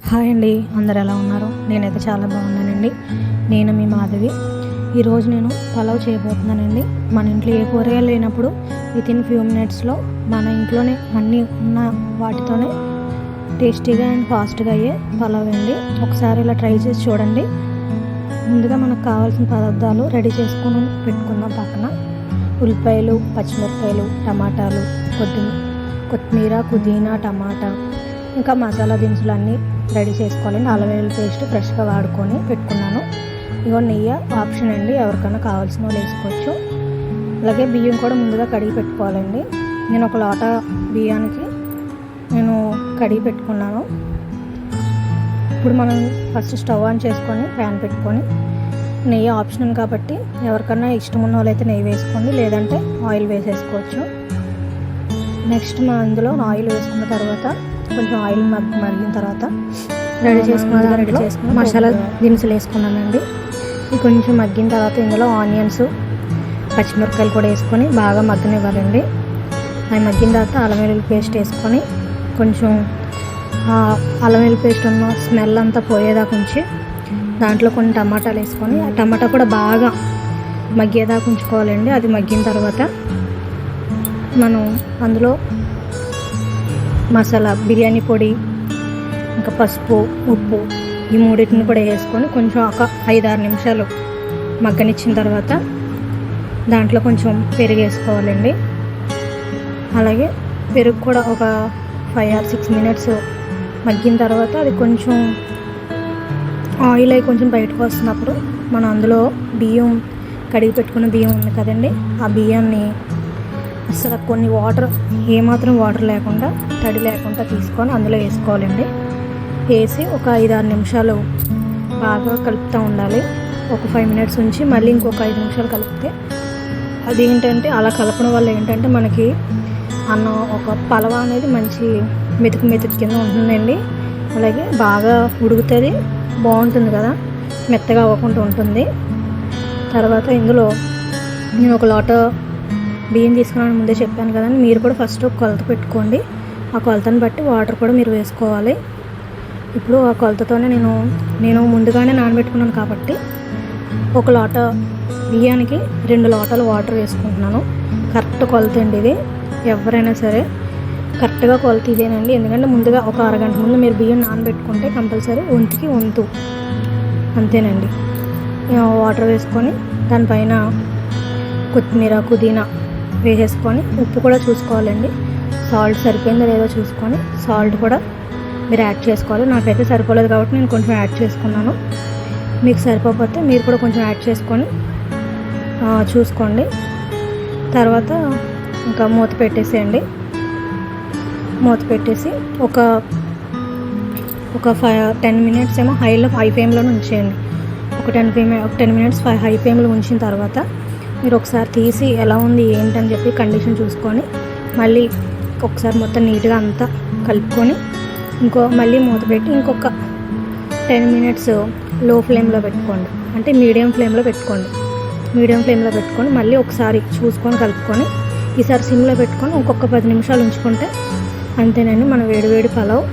Hi అండి, అందరు ఎలా ఉన్నారు? నేనైతే చాలా బాగున్నానండి. నేను మీ మాధవి. ఈరోజు నేను పలావ్ చేయబోతున్నానండి. మన ఇంట్లో ఏ కూరగాయలు లేనప్పుడు వితిన్ ఫ్యూ మినిట్స్లో మన ఇంట్లోనే అన్నీ ఉన్న వాటితోనే టేస్టీగా అండ్ ఫాస్ట్గా అయ్యే పలావ్ అండి. ఒకసారి ఇలా ట్రై చేసి చూడండి. ముందుగా మనకు కావాల్సిన పదార్థాలు రెడీ చేసుకొని పెట్టుకుందాం. పక్కన ఉల్లిపాయలు, పచ్చిమిరపకాయలు, టమాటాలు, కొత్తిమీర, పుదీనా, టమాటా, ఇంకా మసాలా దినుసులు అన్నీ రెడీ చేసుకోవాలండి. అల్లం వెల్లుల్లి పేస్ట్ ఫ్రెష్గా వాడుకొని పెట్టుకున్నాను. ఇగో నెయ్యి ఆప్షన్ అండి, ఎవరికైనా కావాల్సిన వాళ్ళు వేసుకోవచ్చు. అలాగే బియ్యం కూడా ముందుగా కడిగి పెట్టుకోవాలండి. నేను ఒక లోట బియ్యానికి కడిగి పెట్టుకున్నాను. ఇప్పుడు మనం ఫస్ట్ స్టవ్ ఆన్ చేసుకొని ప్యాన్ పెట్టుకొని, నెయ్యి ఆప్షనల్ కాబట్టి ఎవరికైనా ఇష్టం ఉన్న వాళ్ళైతే నెయ్యి వేసుకోండి, లేదంటే ఆయిల్ వేసేసుకోవచ్చు. నెక్స్ట్ మనం అందులో ఆయిల్ వేసుకున్న తర్వాత కొంచెం ఆయిల్ మగ్గిన తర్వాత రెడీ చేసుకున్న మసాలా దినుసులు వేసుకున్నానండి. ఇది కొంచెం మగ్గిన తర్వాత ఇందులో ఆనియన్స్, పచ్చిమిరపకాయలు కూడా వేసుకొని బాగా మగ్గనివ్వాలండి. అవి మగ్గిన తర్వాత అల్లం వెల్లుల్లి పేస్ట్ వేసుకొని కొంచెం అల్లం వెల్లుల్లి పేస్ట్ ఉన్న స్మెల్ అంతా పోయేదాకా ఉంచి దాంట్లో కొన్ని టమాటాలు వేసుకొని ఆ టమాటా కూడా బాగా మగ్గేదాకా ఉంచుకోవాలండి. అది మగ్గిన తర్వాత మనం అందులో మసాలా, బిర్యానీ పొడి, ఇంకా పసుపు, ఉప్పు ఈ మూడింటిని కూడా వేసుకొని కొంచెం ఒక 5-6 నిమిషాలు మగ్గనిచ్చిన తర్వాత దాంట్లో కొంచెం పెరుగు వేసుకోవాలండి. అలాగే పెరుగు కూడా ఒక 5 or 6 మినిట్స్ మగ్గిన తర్వాత అది కొంచెం ఆయిల్ అయి కొంచెం బయటకు వస్తున్నప్పుడు మనం అందులో బియ్యం, కడిగి పెట్టుకున్న బియ్యం ఉంది కదండి, ఆ బియ్యాన్ని అసలు కొన్ని వాటర్, ఏమాత్రం వాటర్ లేకుండా, తడి లేకుండా తీసుకొని అందులో వేసుకోవాలండి. వేసి ఒక 5-6 నిమిషాలు బాగా కలుపుతూ ఉండాలి. ఒక 5 మినిట్స్ ఉంచి మళ్ళీ ఇంకొక 5 నిమిషాలు కలిపితే అది ఏంటంటే అలా కలపడం వల్ల ఏంటంటే మనకి అన్నం ఒక పలవ అనేది మంచి మెతుకు కింద ఉంటుందండి. అలాగే బాగా ఉడుకుతుంది, బాగుంటుంది కదా, మెత్తగా అవ్వకుండా ఉంటుంది. తర్వాత ఇందులో నేను ఒక లోట బియ్యం తీసుకున్నాను, ముందే చెప్పాను కదండి. మీరు కూడా ఫస్ట్ ఒక కొలత పెట్టుకోండి. ఆ కొలతను బట్టి వాటర్ కూడా మీరు వేసుకోవాలి. ఇప్పుడు ఆ కొలతతోనే నేను ముందుగానే నానబెట్టుకున్నాను కాబట్టి ఒక లోట బియ్యానికి 2 లోటాలు వాటర్ వేసుకుంటున్నాను. కరెక్ట్ కొలత అండి ఇది. ఎవరైనా సరే కరెక్ట్గా కొలత ఇదేనండి. ఎందుకంటే ముందుగా ఒక అరగంట ముందు మీరు బియ్యం నానబెట్టుకుంటే కంపల్సరీ వంతుకి వంతు అంతేనండి. వాటర్ వేసుకొని దానిపైన కొత్తిమీర, పుదీనా వేసేసుకొని ఉప్పు కూడా చూసుకోవాలండి. సాల్ట్ సరిపోయిందో లేదో చూసుకొని సాల్ట్ కూడా మీరు యాడ్ చేసుకోవాలి. నాకైతే సరిపోలేదు కాబట్టి నేను కొంచెం యాడ్ చేసుకున్నాను. మీకు సరిపోతే మీరు కూడా కొంచెం యాడ్ చేసుకొని చూసుకోండి. తర్వాత ఇంకా మూత పెట్టేసేయండి. మూత పెట్టేసి ఒక 10 మినిట్స్ ఏమో హై ఫ్లేమ్లోనే ఉంచేయండి. ఒక 10 మినిట్స్ హై ఫ్లేమ్లో ఉంచిన తర్వాత మీరు ఒకసారి తీసి ఎలా ఉంది ఏంటని చెప్పి కండిషన్ చూసుకొని మళ్ళీ ఒకసారి మొత్తం నీట్గా అంతా కలుపుకొని మళ్ళీ మూత పెట్టి ఇంకొక 10 మినిట్స్ లో ఫ్లేమ్లో పెట్టుకోండి. అంటే మీడియం ఫ్లేమ్లో పెట్టుకొని మళ్ళీ ఒకసారి చూసుకొని కలుపుకొని ఈసారి సిమ్లో పెట్టుకొని ఇంకొక 10 నిమిషాలు ఉంచుకుంటే అంతేనండి, మన వేడివేడి పలావ్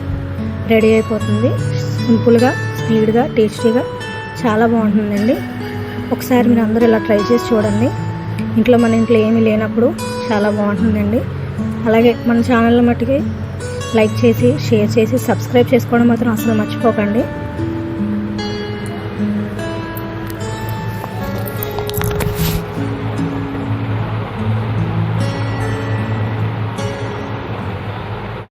రెడీ అయిపోతుంది. సింపుల్గా, స్పీడ్గా, టేస్టీగా చాలా బాగుంటుందండి. ఒకసారి మీరు అందరూ ఇలా ట్రై చేసి చూడండి. మన ఇంట్లో ఏమీ లేనప్పుడు చాలా బాగుంటుందండి. అలాగే మన ఛానల్లో మట్టుకి లైక్ చేసి, షేర్ చేసి, సబ్స్క్రైబ్ చేసుకోవడం మాత్రం అసలు మర్చిపోకండి.